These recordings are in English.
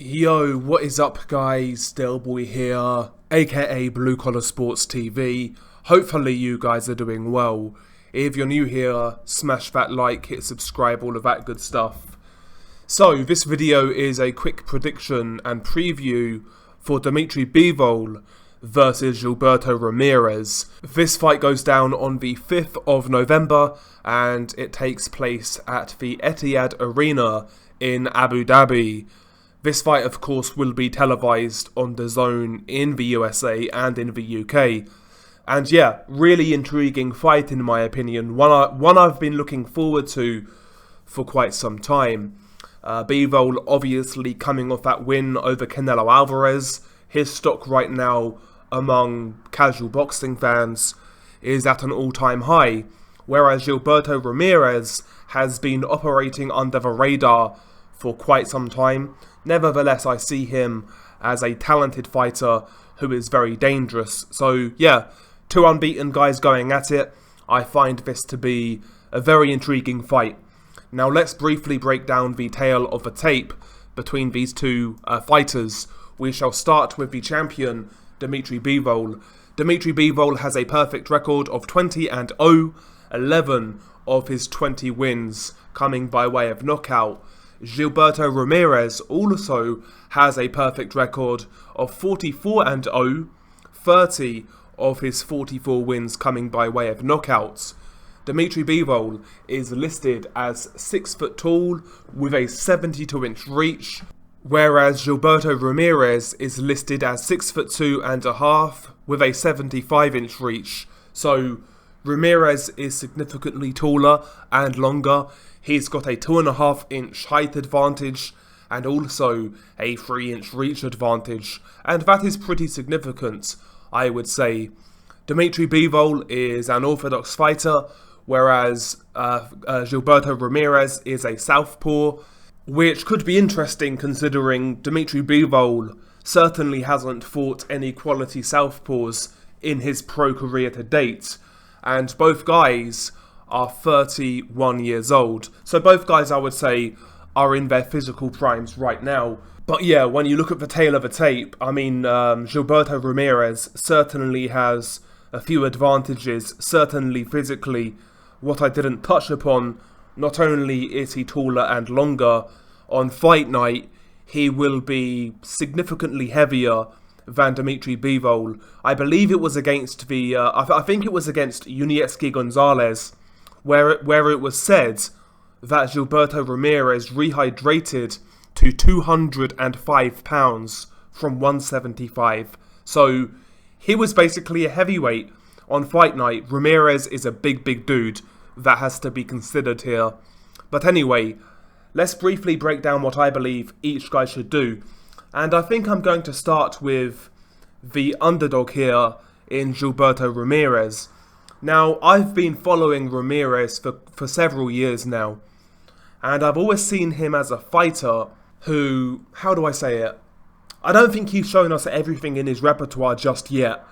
Yo, what is up guys, Delboy here, aka Blue Collar Sports TV. Hopefully you guys are doing well. If you're new here, smash that like, hit subscribe, all of that good stuff. So, this video is a quick prediction and preview for Dmitry Bivol versus Gilberto Ramirez. This fight goes down on the 5th of November and it takes place at the Etihad Arena in Abu Dhabi. This fight, of course, will be televised on DAZN in the USA and in the UK. And yeah, really intriguing fight in my opinion. One I've been looking forward to for quite some time. Bivol obviously coming off that win over Canelo Alvarez. His stock right now among casual boxing fans is at an all-time high. Whereas Gilberto Ramirez has been operating under the radar for quite some time. Nevertheless, I see him as a talented fighter who is very dangerous. So yeah, two unbeaten guys going at it. I find this to be a very intriguing fight. Now let's briefly break down the tale of the tape between these two fighters. We shall start with the champion, Dmitry Bivol. Dmitry Bivol has a perfect record of 20-0, 11 of his 20 wins coming by way of knockout. Gilberto Ramirez also has a perfect record of 44-0, 30 of his 44 wins coming by way of knockouts. Dmitry Bivol is listed as 6 foot tall with a 72-inch reach, whereas Gilberto Ramirez is listed as 6'2.5" with a 75-inch reach. So Ramirez is significantly taller and longer. He's got a 2.5-inch height advantage and also a 3-inch reach advantage, and that is pretty significant, I would say. Dmitry Bivol is an orthodox fighter, whereas Gilberto Ramirez is a southpaw, which could be interesting considering Dmitry Bivol certainly hasn't fought any quality southpaws in his pro career to date, and both guys are 31 years old. So both guys, I would say, are in their physical primes right now. But yeah, when you look at the tail of the tape, I mean, Gilberto Ramirez certainly has a few advantages, certainly physically. What I didn't touch upon, not only is he taller and longer, on fight night, he will be significantly heavier than Dmitry Bivol. I believe it was against the, I think it was against Uniecki Gonzalez, where it was said that Gilberto Ramirez rehydrated to 205 pounds from 175. So he was basically a heavyweight. On fight night, Ramirez is a big dude that has to be considered here. But anyway, let's briefly break down what I believe each guy should do. And I think I'm going to start with the underdog here in Gilberto Ramirez. Now, I've been following Ramirez for several years now, and I've always seen him as a fighter who, how do I say it? I don't think he's shown us everything in his repertoire just yet.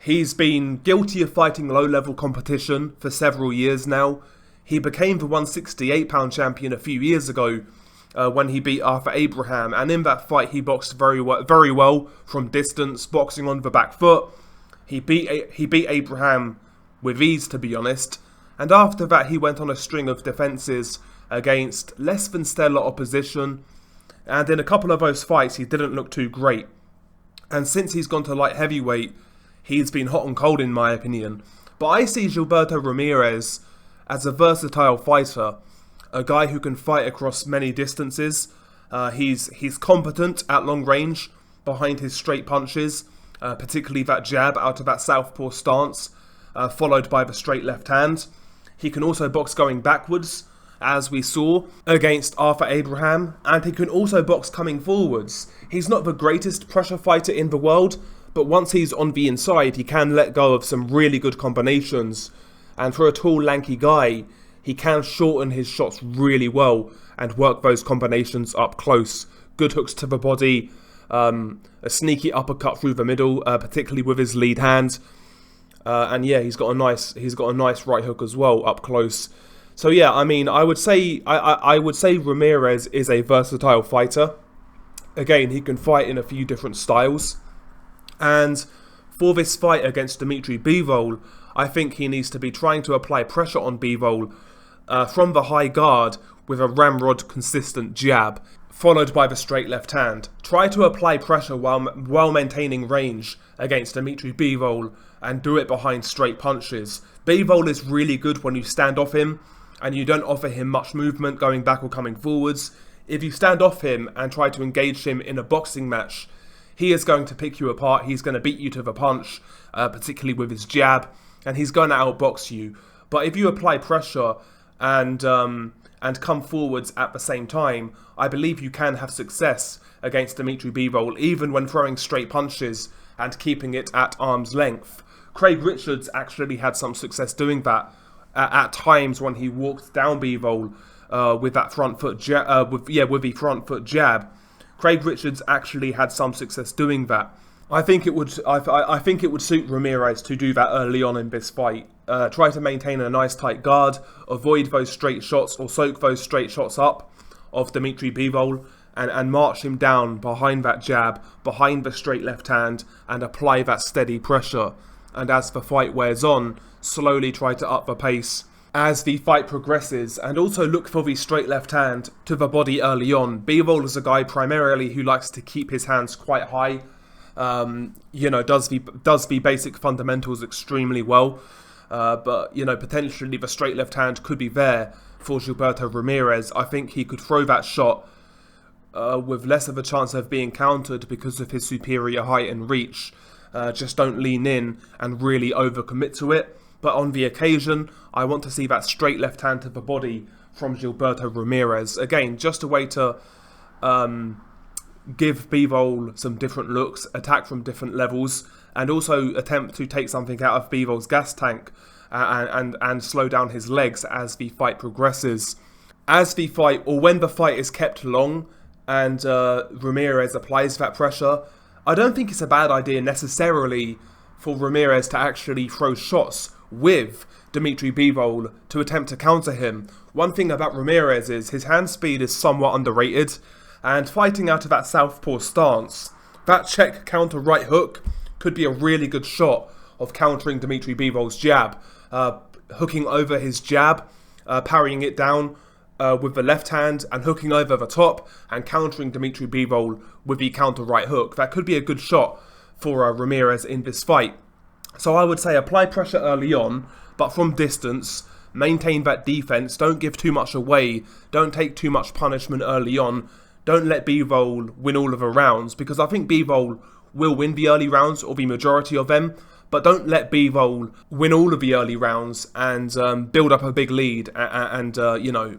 He's been guilty of fighting low-level competition for several years now. He became the 168-pound champion a few years ago when he beat Arthur Abraham, and in that fight he boxed very well from distance, boxing on the back foot. He beat Abraham with ease, to be honest, and after that he went on a string of defences against less than stellar opposition, and in a couple of those fights he didn't look too great. And since he's gone to light heavyweight, he's been hot and cold in my opinion. But I see Gilberto Ramirez as a versatile fighter, a guy who can fight across many distances. He's competent at long range behind his straight punches, particularly that jab out of that southpaw stance, followed by the straight left hand. He can also box going backwards, as we saw against Arthur Abraham, and he can also box coming forwards. He's not the greatest pressure fighter in the world, but once he's on the inside, he can let go of some really good combinations. And for a tall, lanky guy, he can shorten his shots really well and work those combinations up close. Good hooks to the body, a sneaky uppercut through the middle, particularly with his lead hand. And yeah, he's got a nice right hook as well up close. So yeah, I mean, I would say Ramirez is a versatile fighter. Again, he can fight in a few different styles. And for this fight against Dmitry Bivol, I think he needs to be trying to apply pressure on Bivol from the high guard with a ramrod consistent jab, followed by the straight left hand. Try to apply pressure while maintaining range against Dmitry Bivol and do it behind straight punches. Bivol is really good when you stand off him and you don't offer him much movement going back or coming forwards. If you stand off him and try to engage him in a boxing match, he is going to pick you apart. He's going to beat you to the punch, particularly with his jab, and he's going to outbox you. But if you apply pressure and come forwards at the same time, I believe you can have success against Dmitry Bivol, even when throwing straight punches and keeping it at arm's length. Craig Richards actually had some success doing that at times when he walked down Bivol with that front foot with the front foot jab. Craig Richards actually had some success doing that. I think it would suit Ramirez to do that early on in this fight. Try to maintain a nice tight guard, avoid those straight shots or soak those straight shots up of Dmitry Bivol, and march him down behind that jab, behind the straight left hand, and apply that steady pressure. And as the fight wears on, slowly try to up the pace as the fight progresses, and also look for the straight left hand to the body early on. Bivol is a guy primarily who likes to keep his hands quite high. Does the basic fundamentals extremely well. But potentially the straight left hand could be there for Gilberto Ramirez. I think he could throw that shot with less of a chance of being countered because of his superior height and reach. Just don't lean in and really overcommit to it. But on the occasion, I want to see that straight left hand to the body from Gilberto Ramirez. Again, just a way to give Bivol some different looks, attack from different levels, and also attempt to take something out of Bivol's gas tank and slow down his legs as the fight progresses. When the fight is kept long and Ramirez applies that pressure, I don't think it's a bad idea necessarily for Ramirez to actually throw shots with Dmitry Bivol to attempt to counter him. One thing about Ramirez is his hand speed is somewhat underrated, and fighting out of that southpaw stance, that check counter right hook could be a really good shot of countering Dmitry Bivol's jab. Hooking over his jab, parrying it down with the left hand and hooking over the top and countering Dmitry Bivol with the counter right hook. That could be a good shot for Ramirez in this fight. So I would say apply pressure early on, but from distance, maintain that defense, don't give too much away, don't take too much punishment early on, don't let Bivol win all of the rounds, because I think Bivol will win the early rounds, or the majority of them, but don't let Bivol win all of the early rounds and build up a big lead and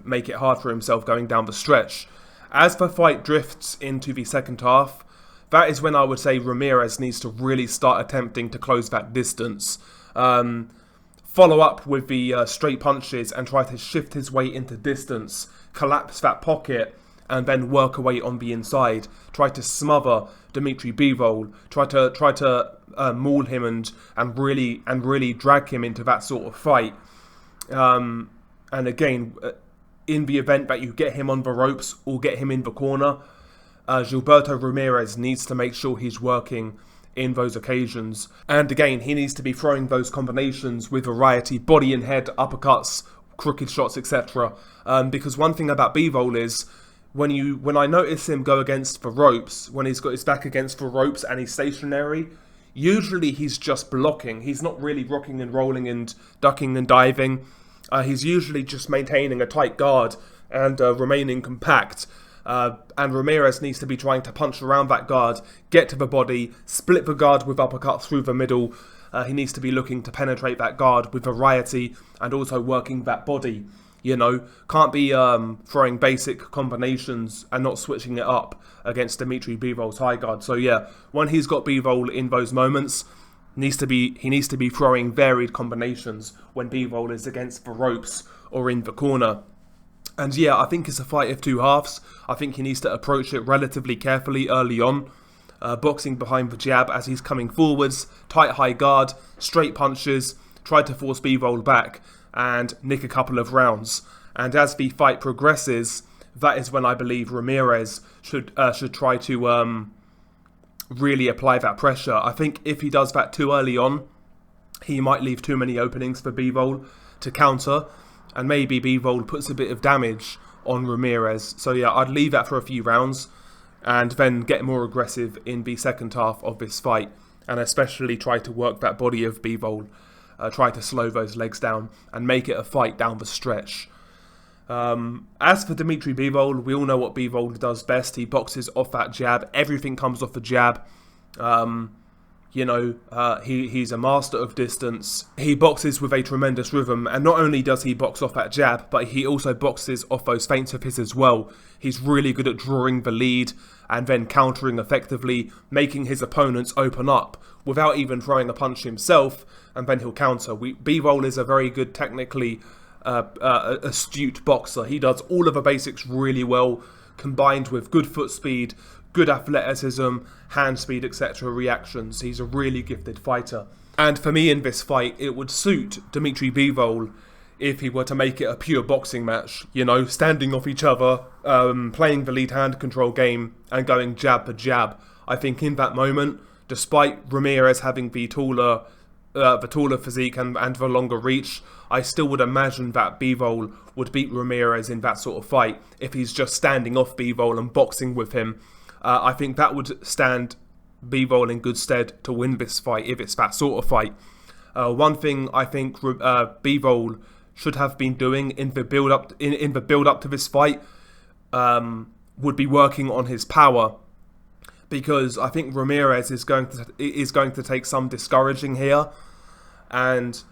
make it hard for himself going down the stretch. As the fight drifts into the second half, that is when I would say Ramirez needs to really start attempting to close that distance. Follow up with the straight punches and try to shift his way into distance, collapse that pocket, and then work away on the inside. Try to smother Dmitry Bivol. Try to maul him and really drag him into that sort of fight. And again, in the event that you get him on the ropes or get him in the corner, Gilberto Ramirez needs to make sure he's working in those occasions. And again, he needs to be throwing those combinations with variety, body and head, uppercuts, crooked shots, etc. Because one thing about Bivol is, when I notice him go against the ropes, when he's got his back against the ropes and he's stationary, usually he's just blocking. He's not really rocking and rolling and ducking and diving. He's usually just maintaining a tight guard and remaining compact. And Ramirez needs to be trying to punch around that guard, get to the body, split the guard with uppercut through the middle. He needs to be looking to penetrate that guard with variety and also working that body. Can't be throwing basic combinations and not switching it up against Dmitry Bivol's high guard. So yeah, when he's got Bivol in those moments, he needs to be throwing varied combinations when Bivol is against the ropes or in the corner. And yeah, I think it's a fight of two halves. I think he needs to approach it relatively carefully early on. Boxing behind the jab as he's coming forwards, tight high guard, straight punches, try to force Bivol back and nick a couple of rounds. And as the fight progresses, that is when I believe Ramirez should try to really apply that pressure. I think if he does that too early on, he might leave too many openings for Bivol to counter, and maybe Bivol puts a bit of damage on Ramirez. So yeah, I'd leave that for a few rounds, and then get more aggressive in the second half of this fight, and especially try to work that body of Bivol, try to slow those legs down, and make it a fight down the stretch. As for Dmitry Bivol, we all know what Bivol does best. He boxes off that jab. Everything comes off the jab. He's a master of distance. He boxes with a tremendous rhythm, and not only does he box off that jab, but he also boxes off those feints of his as well. He's really good at drawing the lead and then countering effectively, making his opponents open up without even throwing a punch himself, and then he'll counter. Bivol is a very good technically astute boxer. He does all of the basics really well, combined with good foot speed, good athleticism, hand speed, etc. reactions. He's a really gifted fighter. And for me in this fight, it would suit Dmitry Bivol if he were to make it a pure boxing match. Standing off each other, playing the lead hand control game, and going jab for jab. I think in that moment, despite Ramirez having the taller physique and the longer reach, I still would imagine that Bivol would beat Ramirez in that sort of fight if he's just standing off Bivol and boxing with him. I think that would stand Bivol in good stead to win this fight if it's that sort of fight. One thing I think Bivol should have been doing in the build up to this fight would be working on his power, because I think Ramirez is going to take some discouraging here, and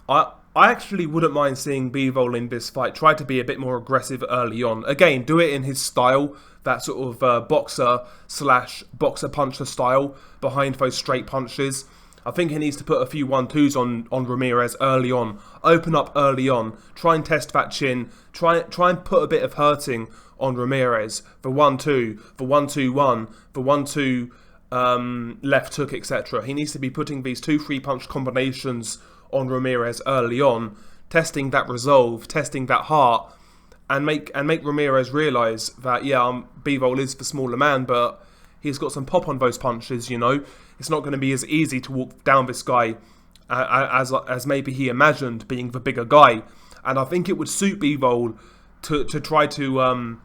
I actually wouldn't mind seeing Bivol in this fight try to be a bit more aggressive early on. Again, do it in his style, that sort of boxer/boxer puncher style behind those straight punches. I think he needs to put a few 1-2s on Ramirez early on, open up early on, try and test that chin, try and put a bit of hurting on Ramirez, the 1-2, the 1-2-1, the 1-2 left hook, etc. He needs to be putting these 2-3 punch combinations on Ramirez early on, testing that resolve, testing that heart, and make Ramirez realise that Bivol is the smaller man, but he's got some pop on those punches. It's not going to be as easy to walk down this guy as maybe he imagined, being the bigger guy. And I think it would suit Bivol to try to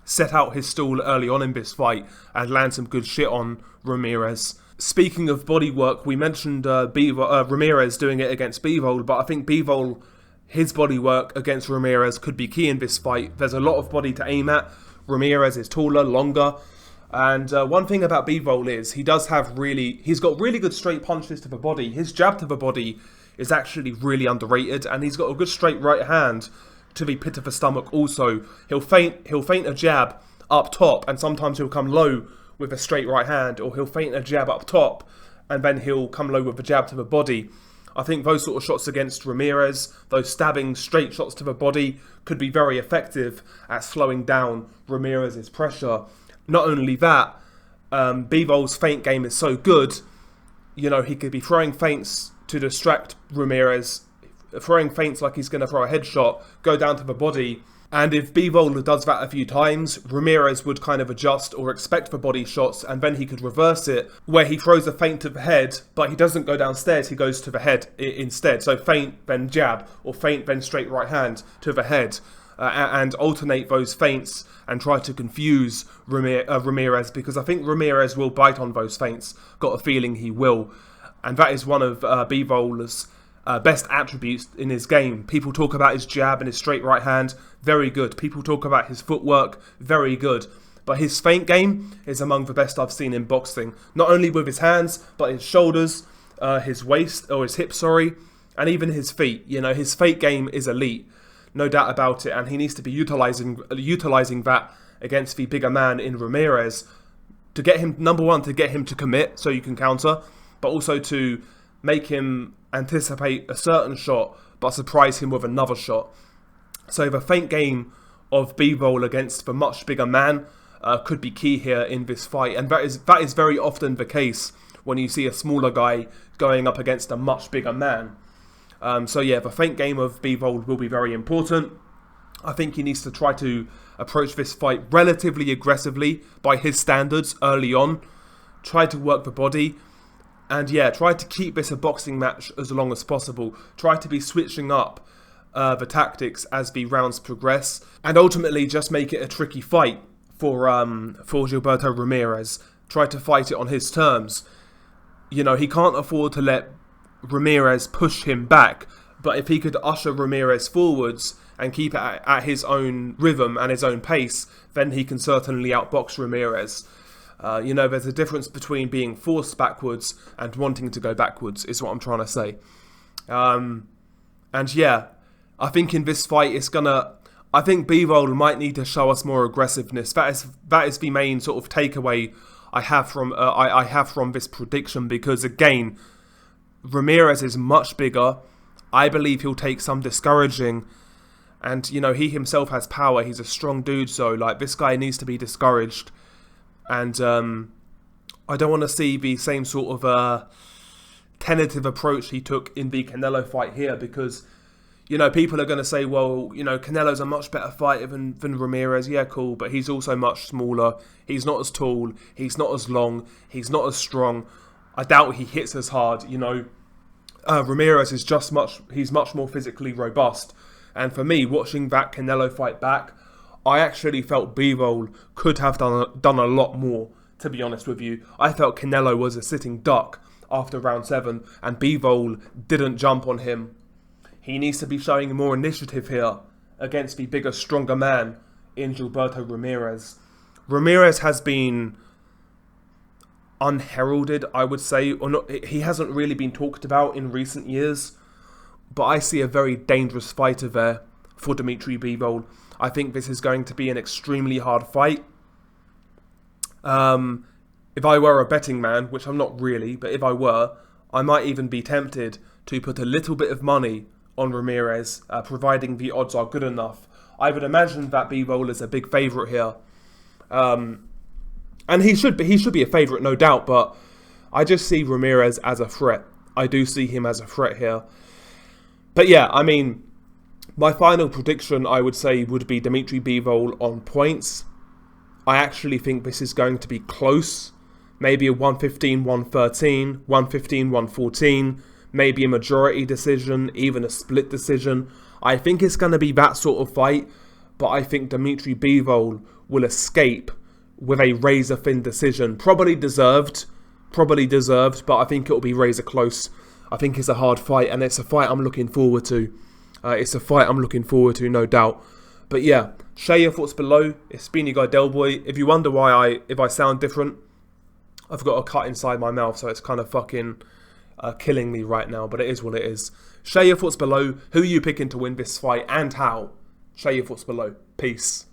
set out his stall early on in this fight and land some good shit on Ramirez. Speaking of bodywork, we mentioned Ramirez doing it against Bivol, but I think Bivol, his bodywork against Ramirez could be key in this fight. There's a lot of body to aim at. Ramirez is taller, longer, and one thing about Bivol is he's got really good straight punches to the body. His jab to the body is actually really underrated, and he's got a good straight right hand to the pit of the stomach also. He'll feint a jab up top, and sometimes he'll come low with a straight right hand, or he'll feint a jab up top and then he'll come low with a jab to the body. I think those sort of shots against Ramirez, those stabbing straight shots to the body, could be very effective at slowing down Ramirez's pressure. Not only that, Bivol's feint game is so good, he could be throwing feints to distract Ramirez, throwing feints like he's going to throw a headshot, go down to the body. And if Bivol does that a few times, Ramirez would kind of adjust or expect for body shots, and then he could reverse it, where he throws a feint to the head, but he doesn't go downstairs, he goes to the head instead. So feint, then jab, or feint, then straight right hand to the head, and alternate those feints and try to confuse Ramirez, because I think Ramirez will bite on those feints. Got a feeling he will. And that is one of Bivol's best attributes in his game. People talk about his jab and his straight right hand, very good. People talk about his footwork, very good. But his feint game is among the best I've seen in boxing. Not only with his hands, but his shoulders, his waist, or his hips, and even his feet. His feint game is elite, no doubt about it. And he needs to be utilizing that against the bigger man in Ramirez to get him, number one, to get him to commit so you can counter, but also to make him anticipate a certain shot but surprise him with another shot. So the feint game of Bivol against the much bigger man could be key here in this fight, and that is very often the case when you see a smaller guy going up against a much bigger man. The feint game of Bivol will be very important. I think he needs to try to approached this fight relatively aggressively by his standards early on, tried to work the body, and yeah, tried to keep this a boxing match as long as possible, tried to be switching up the tactics as the rounds progress, and ultimately just make it a tricky fight for Gilberto Ramirez. Tried to fight it on his terms. You know, he can't afford to let Ramirez push him back, but if he could usher Ramirez forwards and keep it at his own rhythm and his own pace, then he can certainly outbox Ramirez. You know, there's a difference between being forced backwards and wanting to go backwards, is what I'm trying to say. And yeah, I think in this fight I think Bivol might need to show us more aggressiveness. That is the main sort of takeaway I have from this prediction, because again, Ramirez is much bigger. I believe he'll take some discouraging, and you know, he himself has power. He's a strong dude, so like, this guy needs to be discouraged. And I don't want to see the same sort of tentative approach he took in the Canelo fight here, because you know, people are going to say, well, you know, Canelo's a much better fighter than Ramirez. Yeah, cool, but he's also much smaller. He's not as tall. He's not as long. He's not as strong. I doubt he hits as hard. You know, Ramirez is he's much more physically robust. And for me, watching that Canelo fight back, I actually felt Bivol could have done a lot more, to be honest with you. I felt Canelo was a sitting duck after round 7, and Bivol didn't jump on him. He needs to be showing more initiative here against the bigger, stronger man in Gilberto Ramirez. Ramirez has been unheralded, I would say, or not. He hasn't really been talked about in recent years, but I see a very dangerous fighter there for Dmitry Bivol. I think this is going to be an extremely hard fight. If I were a betting man, which I'm not really, but if I were, I might even be tempted to put a little bit of money on Ramirez, providing the odds are good enough. I would imagine that Bivol is a big favourite here. And he should be a favourite, no doubt, but I just see Ramirez as a threat. I do see him as a threat here. But yeah, I mean, my final prediction, I would say, would be Dmitry Bivol on points. I actually think this is going to be close. Maybe a 115-113, 115-114, maybe a majority decision, even a split decision. I think it's going to be that sort of fight, but I think Dmitry Bivol will escape with a razor-thin decision. Probably deserved, but I think it'll be razor close. I think it's a hard fight, and it's a fight I'm looking forward to. No doubt. But yeah, share your thoughts below. It's been your guy Delboy. If you wonder why if I sound different, I've got a cut inside my mouth, so it's kind of fucking killing me right now, but it is what it is. Share your thoughts below. Who are you picking to win this fight and how? Share your thoughts below. Peace.